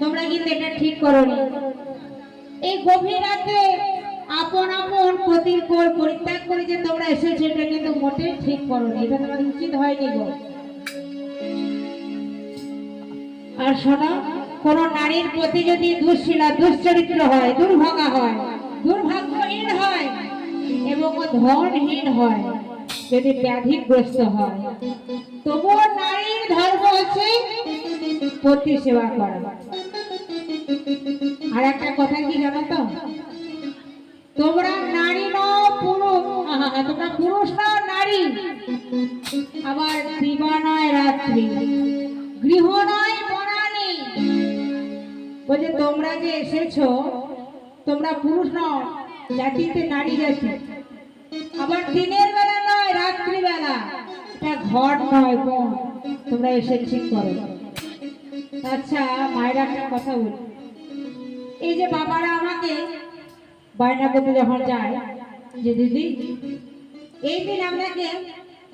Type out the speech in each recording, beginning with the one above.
তোমরা কিন্তু এটা ঠিক করোনি। এই গভীর রাতে আপন আপন পতির কোল পরিত্যাগ করে যে তোমরা এসেছো এটা কিন্তু মোটেই ঠিক করোনি, এটা তোমাদের উচিত হয়নি গো। আর শোনো, কোন নারীর প্রতি যদি দুশ্শীলা দুশ্চরিত্র হয়, দুর্ভাগা হয়, দুর্ভাগ্যহীন হয় এবং ধনহীন হয়, যদি ব্যাধিগ্রস্ত হয়, তবুও নারীর ধর্ম হচ্ছে পতি সেবা করা। আর একটা কথা কি জানো তো, তোমরা নারী নও পুরুষ, তোমরা পুরুষ নও নারী, আবার দিবা নয় রাত্রি, গৃহ নয় বনানী। বলছে তোমরা যে এসেছো তোমরা পুরুষ নও, জাতিতে নারী জাতি, আবার দিনের বেলা নয় রাত্রি বেলা, এটা ঘর নয় বোন, তোমরা এসে ঠিক করো। আচ্ছা মায়ের একটা কথা বলি, এই যে বাবারা আমাকে বায়না করতে যখন যায় যে দিদি এই দিন আপনাকে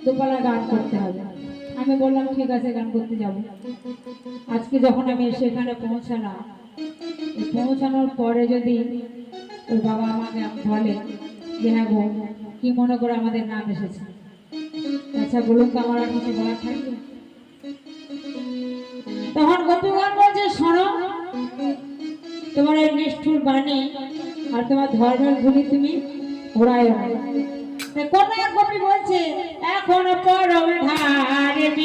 দুপালা গান করতে হবে, আমি বললাম ঠিক আছে গান করতে যাব। আজকে যখন আমি সেখানে পৌঁছালাম, পৌঁছানোর পরে যদি ওই বাবা আমাকে বলে যে হ্যাঁ গো কি মনে করে আমাদের নাম এসেছে, আচ্ছা বলুন তো আমার আর কিছু বলার থাকবে? তখন গোপীগণ বলছে শোনো, তোমার এই নিষ্ঠুর বাণী আর তোমার ধর্মের ভূমি তুমি ঘোরায়। কোন এক গোপী বলছে এখন পরম ধার্মিক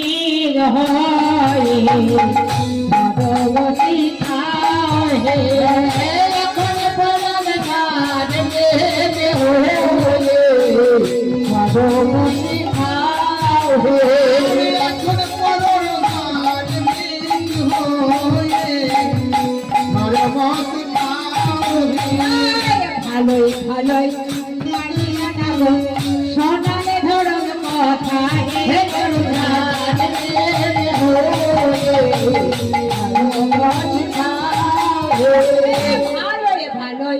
ভগবতী এখন পরম ধার্মিক ভগবতী ভালোই ভালোই সোনালে ধরম কথা ভালোই ভালোই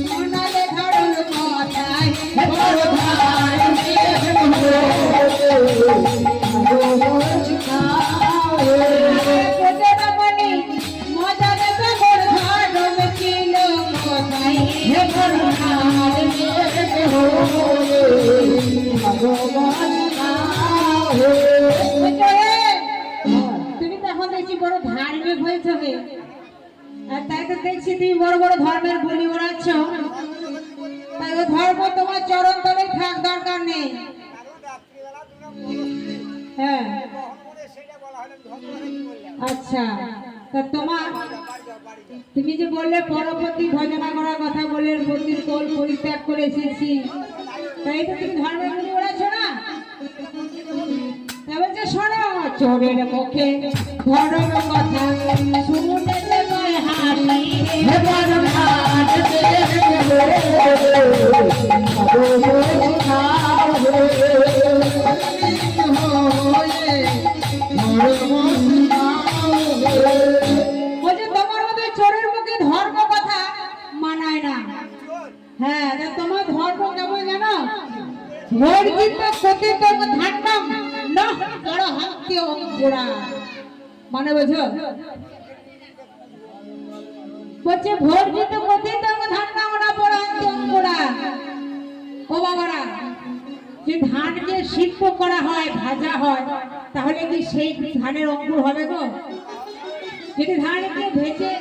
সোনালে ধরম কথা তুমি তো এখন দেখছি বড় ধার্মিক হয়েছ, আর তাই তো দেখছি তুমি বড় বড় ধর্মের বলি ওড়াচ্ছ, তাই ও ধর্ম তোমার চরণ তলে থাক, দরকার নেই। হ্যাঁ আচ্ছা, তা তোমার তুমি যে বললে পরবর্তী ভজনা করার কথা বলে পতির কোল পরিত্যাগ করে এসেছি, তাই তো তুমি ধর্মের বলি ওড়াচ্ছ না? বলছে শোনো, চোরের মুখে ধর্ম কথা শুনতে হাসি বলছে তোমার মধ্যে চোরের মুখে ধর্ম কথা মানায় না। হ্যাঁ তোমার ধর্ম কেমন জানো, বর্জিত কথিত ধান্ডাম না বড় হাতে অঙ্কুরা, মানে বোঝো? বলছে বর্জিত কথিত ধান্ডাম না বড় হাতে অঙ্কুরা। ও বাবারা, যে ধানকে সিদ্ধ করা হয়, ভাজা হয়, তাহলে কি সেই ধানের অঙ্কুর হবে গো? যদি ধানকে ভেজে